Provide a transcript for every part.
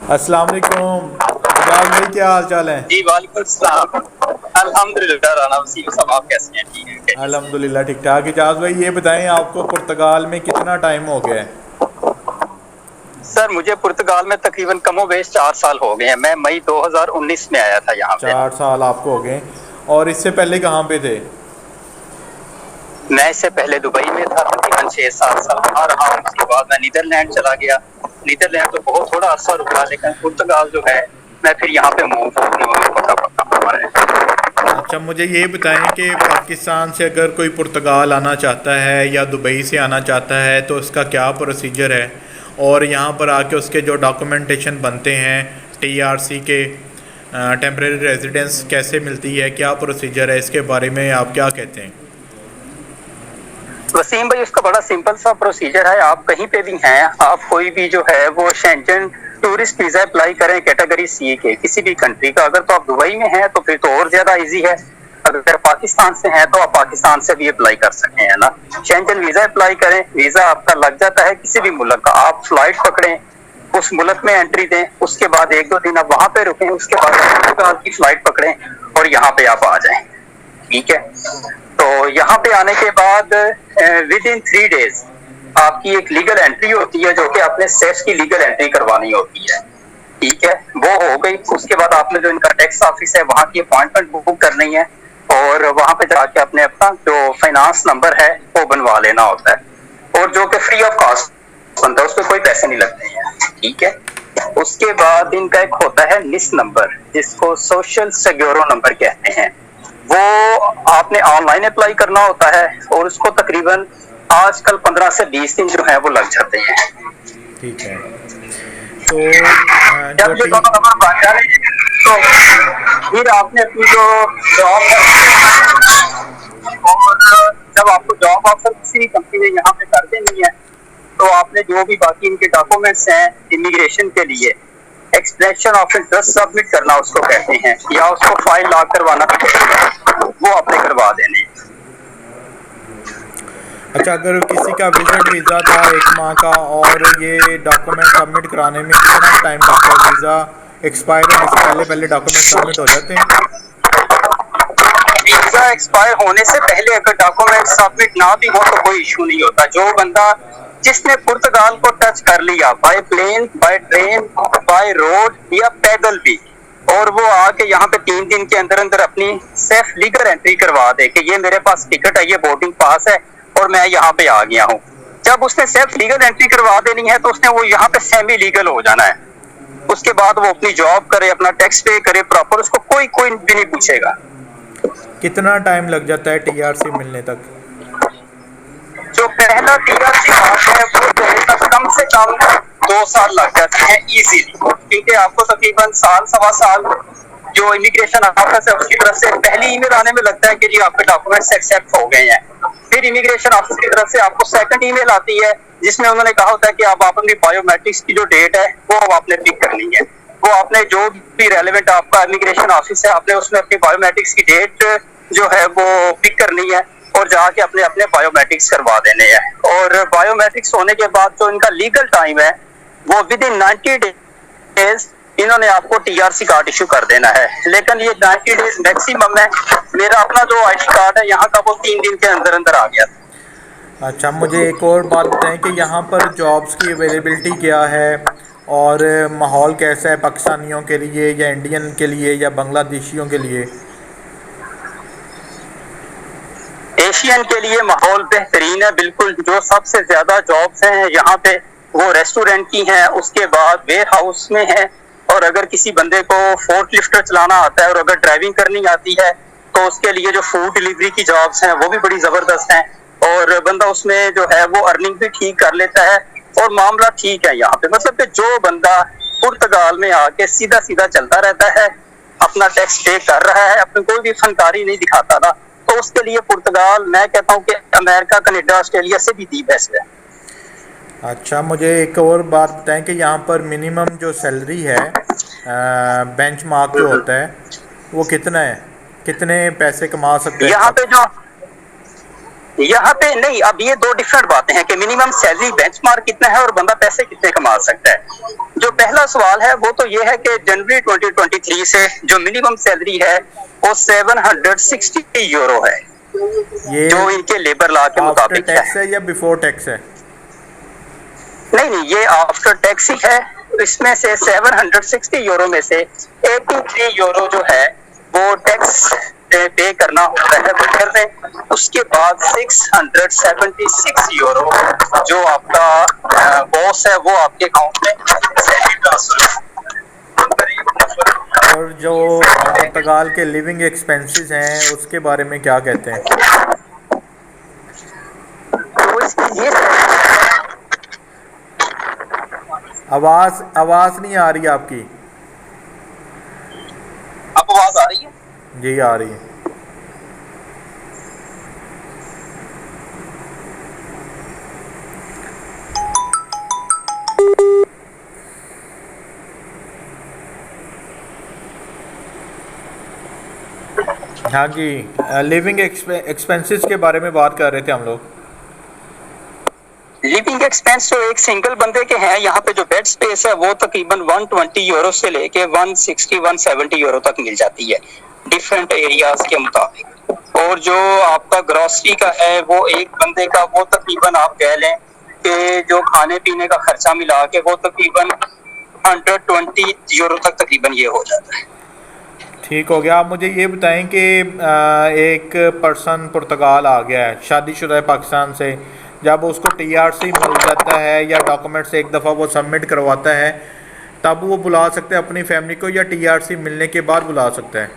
अस्सलाम वालेकुम। इजाज़ भाई, क्या हाल चाल है? जी, वालेकुम सलाम। अल्हम्दुलिल्लाह राना वसीम साहब, आप कैसे हैं? ठीक है, खैरियत से हैं? अल्हम्दुलिल्लाह ठीक ठाक। इजाज़ भाई, ये बताएं, आपको पुर्तगाल में कितना टाइम हो गया है? सर, मुझे पुर्तगाल में तकरीबन कमोबेश 4 साल हो गए हैं। मैं मई 2019 में आया था यहाँ पे। 4 साल आपको हो गए। और इससे पहले कहाँ पे थे? मैं इससे पहले दुबई में था, तकरीबन 6-7 साल वहाँ रहा हूँ। उसके बाद मैं नीदरलैंड चला गया। नीदरलैंड तो बहुत थोड़ा अर्सा रुका, लेकिन पुर्तगाल जो है, मैं फिर यहाँ पे मूव पक्का हुआ है। अच्छा, मुझे ये बताएं कि पाकिस्तान से अगर कोई पुर्तगाल आना चाहता है या दुबई से आना चाहता है तो उसका क्या प्रोसीजर है, और यहाँ पर आके उसके जो डॉक्यूमेंटेशन बनते हैं, टीआरसी के, टेम्परेरी रेजिडेंस कैसे मिलती है, क्या प्रोसीजर है, इसके बारे में आप क्या कहते हैं? वसीम भाई, उसका बड़ा सिंपल सा प्रोसीजर है। आप कहीं पे भी हैं, आप कोई भी जो है वो शेंजन टूरिस्ट वीजा अप्लाई करें कैटेगरी सी के किसी भी कंट्री का। अगर तो आप दुबई में हैं तो फिर तो और ज्यादा इजी है। अगर पाकिस्तान से हैं तो आप पाकिस्तान से भी अप्लाई कर सकते हैं ना। शेंजन वीजा अप्लाई करें, वीजा आपका लग जाता है किसी भी मुल्क का। आप फ्लाइट पकड़ें, उस मुल्क में एंट्री दें, उसके बाद 1-2 दिन आप वहां पे रुकें, उसके बाद पुर्तगाल की फ्लाइट पकड़ें और यहाँ पे आप आ जाएं। ठीक है, तो यहाँ पे आने के बाद विद इन 3 डेज आपकी एक लीगल एंट्री होती है, जो कि आपने सेफ की लीगल एंट्री करवानी होती है। ठीक है, वो हो गई। उसके बाद आपने जो इनका टैक्स ऑफिस है वहां की अपॉइंटमेंट बुक करनी है, और वहां पे जाके अपने अपना जो फाइनेंस नंबर है वो बनवा लेना होता है, और जो कि फ्री ऑफ कॉस्ट बनता है, उसमें कोई पैसे नहीं लगते हैं। ठीक है, उसके बाद इनका एक होता है निस नंबर, जिसको सोशल सिक्योरो नंबर कहते हैं। वो आपने ऑनलाइन अप्लाई करना होता है, और उसको तकरीबन आजकल 15 से 20 दिन जो है वो लग जाते हैं। ठीक है। तो जो जब ये टी दोनों नंबर बन जाए तो फिर आपने अपनी जो जॉब है, और जब आपको जॉब ऑफर किसी कंपनी ने यहाँ पे कर देनी है, तो आपने जो भी बाकी इनके डॉक्यूमेंट्स हैं इमिग्रेशन के लिए, एक्सप्रेशन ऑफ इंटरेस्ट सबमिट करना उसको कहते हैं, या उसको फाइल लॉक करवाना कहते हैं, वो आपने करवा देने। अच्छा, अगर किसी का विजिट वीज़ा था 1 माह का, और ये डॉक्यूमेंट सबमिट कराने में कितना टाइम लगता है? वीज़ा एक्सपायर होने से पहले पहले डॉक्यूमेंट सबमिट हो जाते हैं? वीजा एक्सपायर होने से पहले अगर डॉक्यूमेंट सबमिट ना भी हो तो कोई इशू नहीं होता। जो बंदा जिसने पुर्तगाल को टच कर लिया, by plane, by train, by road या पैदल भी, और वो आके यहाँ पे 3 दिन के अंदर अंदर अपनी सेफ लीगल एंट्री करवा दे कि ये मेरे पास टिकट है, ये बोर्डिंग पास है और मैं यहाँ पे आ गया हूँ। जब उसने सेफ लीगल एंट्री करवा देनी है तो उसने वो यहाँ पे सेमी लीगल हो जाना है। उसके बाद वो अपनी जॉब करे, अपना टैक्स पे करे प्रॉपर, उसको कोई कोई भी नहीं पूछेगा। कितना टाइम लग जाता है टीआरसी मिलने तक? जो पहला टीआरसी पास है वो जो है कम से कम 2 साल लग जाते हैं इजीली, क्योंकि आपको तकरीबन साल सवा साल जो इमिग्रेशन ऑफिस है उसकी तरफ से पहली ईमेल आने में लगता है कि जी आपके डॉक्यूमेंट्स एक्सेप्ट हो गए हैं। फिर इमिग्रेशन ऑफिस की तरफ से आपको सेकंड ईमेल आती है, जिसमें उन्होंने कहा होता है कि आप अपनी बायोमेट्रिक्स की जो डेट है वो आपने पिक करनी है। वो आपने जो भी रेलेवेंट आपका इमिग्रेशन ऑफिस है, आपने उसमें अपनी बायोमेट्रिक्स की डेट जो है वो पिक करनी है, और जाके अपने अपने बायोमेट्रिक्स करवा देने हैं। और बायोमेट्रिक्स होने के बाद जो इनका लीगल टाइम है वो विद इन 90 डेज इन्होंने आपको टीआरसी कार्ड इशू कर देना है। लेकिन ये 90 डेज मैक्सिमम है। मेरा अपना जो आईडी कार्ड है यहाँ का वो 3 दिन के अंदर अंदर आ गया। अच्छा, मुझे एक और बात बताएं कि यहाँ पर जॉब्स की अवेलेबिलिटी क्या है, और माहौल कैसा है पाकिस्तानियों के लिए या इंडियन के लिए या बांग्लादेशियों के लिए? एशियन के लिए माहौल बेहतरीन है बिल्कुल। जो सबसे ज्यादा जॉब्स हैं यहाँ पे वो रेस्टोरेंट की हैं, उसके बाद वेयर हाउस में है, और अगर किसी बंदे को फोर्क लिफ्टर चलाना आता है और अगर ड्राइविंग करनी आती है तो उसके लिए जो फूड डिलीवरी की जॉब्स हैं वो भी बड़ी जबरदस्त हैं, और बंदा उसमें जो है वो अर्निंग भी ठीक कर लेता है, और मामला ठीक है यहाँ पे। मतलब कि जो बंदा पुर्तगाल में आके सीधा सीधा चलता रहता है, अपना टैक्स पे कर रहा है, अपनी कोई भी फनकारी नहीं दिखाता था, तो उसके लिए पुर्तगाल मैं कहता हूँ कि अमेरिका, कनाडा, ऑस्ट्रेलिया से भी दी बेस्ट है। अच्छा, मुझे एक और बात बताएं कि यहाँ पर मिनिमम जो सैलरी है, बेंचमार्क जो होता है, वो कितना है? कितने पैसे कमा सकते हैं यहाँ पे जो यहाँ पे नहीं, अब ये दो डिफरेंट बातें हैं कि मिनिमम सैलरी बेंचमार्क कितना है और बंदा पैसे कितने कमा सकता है। जो पहला सवाल है वो तो ये है कि जनवरी 2023 से जो मिनिमम सैलरी है वो 760 यूरो है, ये जो इनके लेबर लॉ के आफ्टर मुताबिक है। टैक्स है या बिफोर टैक्स है? नहीं नहीं, ये आफ्टर टैक्स ही है। इसमें से 760 यूरो में से 83 यूरो जो है वो टैक्स पे करना होता है वर्कर ने। उसके बाद 676 यूरो जो आपका बॉस है वो आपके अकाउंट में सैलरी ट्रांसफर। और जो पुर्तगाल के लिविंग एक्सपेंसेस हैं उसके बारे में क्या कहते हैं? तो इसकी ये आवाज़ नहीं आ रही आपकी। अब आवाज आ रही है? जी आ रही है। हाँ जी, लिविंग एक्सपेंसेस के बारे में बात कर रहे थे हम लोग। लिविंग एक्सपेंस जो एक सिंगल बंदे के हैं, यहाँ पे जो बेड स्पेस है वो तकरीबन 120 यूरो से लेके 160-170 यूरो तक मिल जाती है डिफरेंट एरियाज के मुताबिक। और जो आपका ग्रोसरी का है वो एक बंदे का वो तकरीबन आप कह लें कि जो खाने पीने का खर्चा मिला के वो तकरीबन 120 यूरो तक तकरीबन ये हो जाता है। ठीक हो गया। आप मुझे ये बताएं कि एक पर्सन पुर्तगाल आ गया है, शादीशुदा है पाकिस्तान से, जब उसको टीआरसी मिल जाता है या डॉक्यूमेंट्स एक दफ़ा वो सबमिट करवाता है तब वो बुला सकते हैं अपनी फैमिली को, या टीआरसी मिलने के बाद बुला सकता है?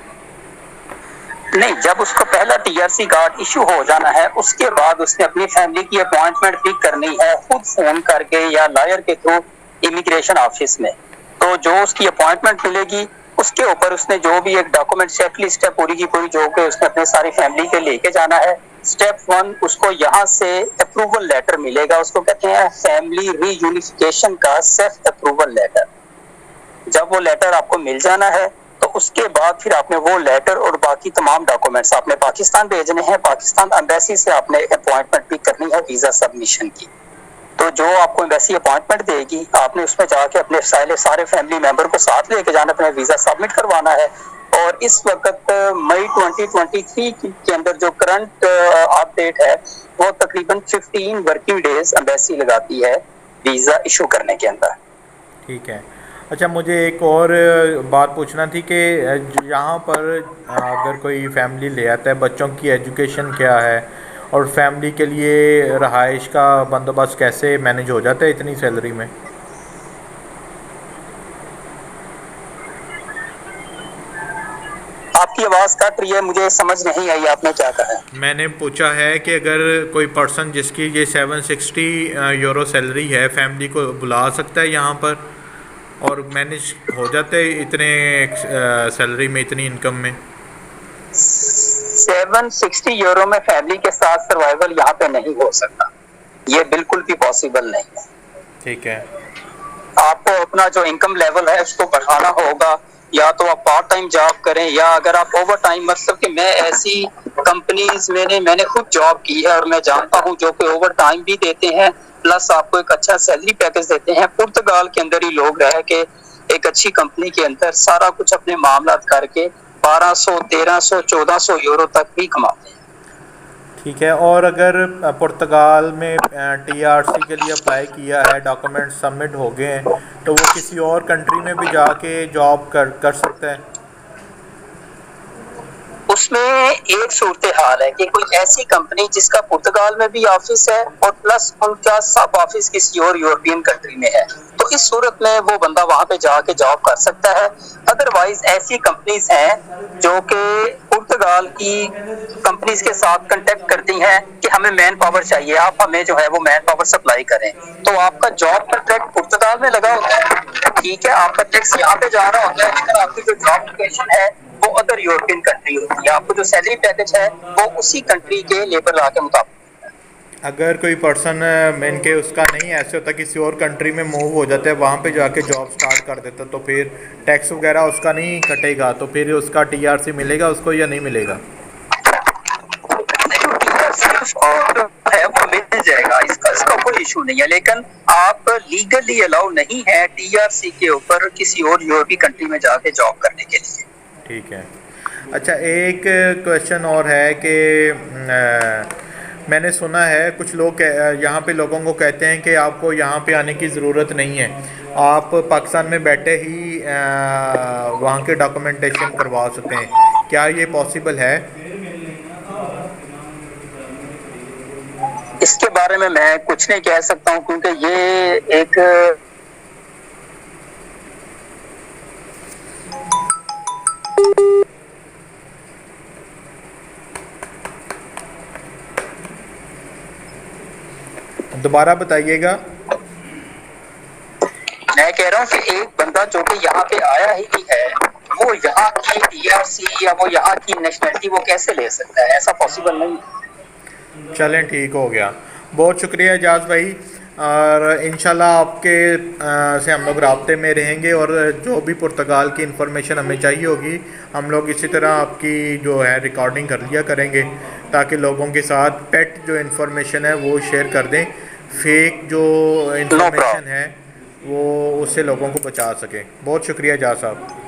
नहीं, जब उसको पहला टीआरसी कार्ड इशू हो जाना है उसके बाद उसने अपनी फैमिली की अपॉइंटमेंट पिक करनी है खुद फोन करके या लॉयर के थ्रू इमिग्रेशन ऑफिस में। तो जो उसकी अपॉइंटमेंट मिलेगी उसके ऊपर उसने जो भी एक डॉक्यूमेंट चेकलिस्ट है पूरी की पूरी जो कि उसने अपने सारी फैमिली के लेके जाना है। स्टेप 1 उसको यहाँ से अप्रूवल लेटर मिलेगा, उसको कहते हैं फैमिली रीयूनिफिकेशन का सेल्फ अप्रूवल लेटर। जब वो लेटर आपको मिल जाना है तो उसके बाद फिर आपने वो लेटर और बाकी तमाम डॉक्यूमेंट्स आपने पाकिस्तान भेजने हैं। पाकिस्तान एम्बेसी से आपने अपॉइंटमेंट पिक करनी है वीजा सबमिशन की। तो जो आपको एम्बेसी अपॉइंटमेंट देगी आपने उसमें जाके अपने सारे फैमिली मेंबर को साथ लेके जाना, अपना वीजा सबमिट करवाना है। और इस वक्त मई 2023 के अंदर जो करंट अपडेट है वो तकरीबन 15 वर्किंग डेज एम्बेसी लगाती है वीजा इशू करने के अंदर। ठीक है। अच्छा, मुझे एक और बात पूछना थी कि यहाँ पर अगर कोई फैमिली ले आता है, बच्चों की एजुकेशन क्या है और फैमिली के लिए रहाइश का बंदोबस्त कैसे मैनेज हो जाता है इतनी सैलरी में? आपकी आवाज कट रही है, मुझे समझ नहीं आई आपने क्या कहा है। मैंने पूछा है कि अगर कोई पर्सन जिसकी ये 760 यूरो सैलरी है फैमिली को बुला सकता है यहाँ पर और मैनेज हो जाते हैं इतने सैलरी में, इतनी इनकम में? 760 यूरो में फैमिली के साथ सर्वाइवल यहाँ पे नहीं हो सकता, ये बिल्कुल भी पॉसिबल नहीं है। ठीक है। आपको अपना जो इनकम लेवल है उसको बढ़ाना होगा, या तो आप पार्ट टाइम जॉब करें या अगर आप ओवर टाइम, मतलब कि मैं ऐसी कंपनीज मैंने खुद जॉब की है और मैं जानता हूँ जो कि ओवर टाइम भी देते हैं प्लस आपको एक अच्छा सैलरी पैकेज देते हैं। पुर्तगाल के अंदर ही लोग रह के एक अच्छी कंपनी के अंदर सारा कुछ अपने मामला करके 1200, 1300, 1400 यूरो तक भी कमाते हैं। ठीक है। और अगर पुर्तगाल में टीआरसी के लिए अप्लाई किया है, डॉक्यूमेंट सबमिट हो गए हैं, तो वो किसी और कंट्री में भी जाके जॉब कर सकता है? उसमें एक सूरत हाल है कि कोई ऐसी कंपनी जिसका पुर्तगाल में भी ऑफिस है और प्लस उनका सब ऑफिस किसी और यूरोपियन कंट्री में है, तो इस सूरत में वो बंदा वहां पे जाके जॉब कर सकता है। अदरवाइज ऐसी कंपनीज हैं जो कि पुर्तगाल की कंपनीज के साथ कांटेक्ट करती हैं कि हमें मैन पावर चाहिए, आप हमें जो है वो मैन पावर सप्लाई करें। तो आपका जॉब कॉन्ट्रैक्ट पुर्तगाल में लगा होता है, ठीक है, आपका टैक्स यहाँ पे जा रहा होता है, लेकिन आपकी जो जॉब लोकेशन है वो अदर यूरोपियन कंट्री होती है। आपको जो सैलरी पैकेज है वो उसी कंट्री के लेबर लॉ के मुताबिक। अगर कोई पर्सन मेन के उसका नहीं ऐसे होता, किसी और कंट्री में मूव हो जाता है, वहाँ पे जाके जॉब स्टार्ट कर देता, तो फिर टैक्स वगैरह उसका नहीं कटेगा, तो फिर उसका टीआरसी मिलेगा उसको या नहीं मिलेगा? और इशू नहीं है, लेकिन आप लीगली अलाउ नहीं है TRC के ऊपर किसी और यूरोपीय कंट्री में जाके जॉब करने के लिए। ठीक है। अच्छा, एक क्वेश्चन और है कि मैंने सुना है कुछ लोग यहाँ पे लोगों को कहते हैं कि आपको यहाँ पे आने की ज़रूरत नहीं है, आप पाकिस्तान में बैठे ही वहाँ के डॉक्यूमेंटेशन करवा सकते हैं। क्या ये पॉसिबल है? इसके बारे में मैं कुछ नहीं कह सकता हूँ, क्योंकि ये एक दोबारा बताइएगा। मैं कह रहा हूँ कि एक बंदा जो कि यहाँ पे आया ही नहीं है, वो यहाँ की TRC या वो यहाँ की नेशनलिटी वो कैसे ले सकता है? ऐसा पॉसिबल नहीं है। चलें, ठीक हो गया। बहुत शुक्रिया एजाज भाई, और इंशाल्लाह आपके से हम लोग राब्ते में रहेंगे, और जो भी पुर्तगाल की इन्फॉर्मेशन हमें चाहिए होगी हम लोग इसी तरह आपकी जो है रिकॉर्डिंग कर लिया करेंगे, ताकि लोगों के साथ पेट जो इन्फॉर्मेशन है वो शेयर कर दें, फेक जो इन्फॉर्मेशन है वो उससे लोगों को बचा सकें। बहुत शुक्रिया एजाज साहब।